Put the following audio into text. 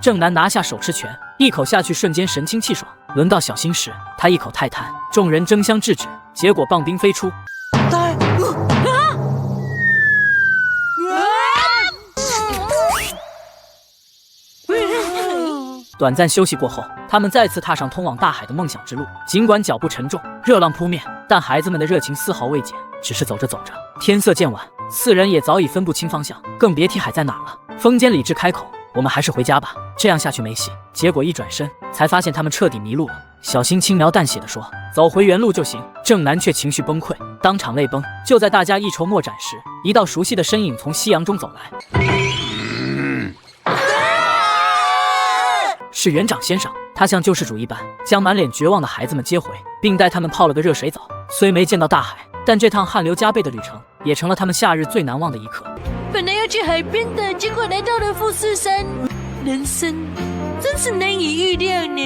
正南拿下手持拳，一口下去，瞬间神清气爽。轮到小新时，他一口太弹，众人争相制止，结果棒冰飞出。短暂休息过后，他们再次踏上通往大海的梦想之路。尽管脚步沉重，热浪扑面，但孩子们的热情丝毫未减。只是走着走着，天色渐晚，四人也早已分不清方向，更别提海在哪儿了。风间理智开口：“我们还是回家吧，这样下去没戏。”结果一转身，才发现他们彻底迷路了。小新轻描淡写地说：“走回原路就行。”正南却情绪崩溃，当场泪崩。就在大家一筹莫展时，一道熟悉的身影从夕阳中走来。是园长先生，他像救世主一般，将满脸绝望的孩子们接回，并带他们泡了个热水澡。虽没见到大海，但这趟汗流浃背的旅程，也成了他们夏日最难忘的一刻。本来要去海边的，结果来到了富士山，人生真是难以预料呢。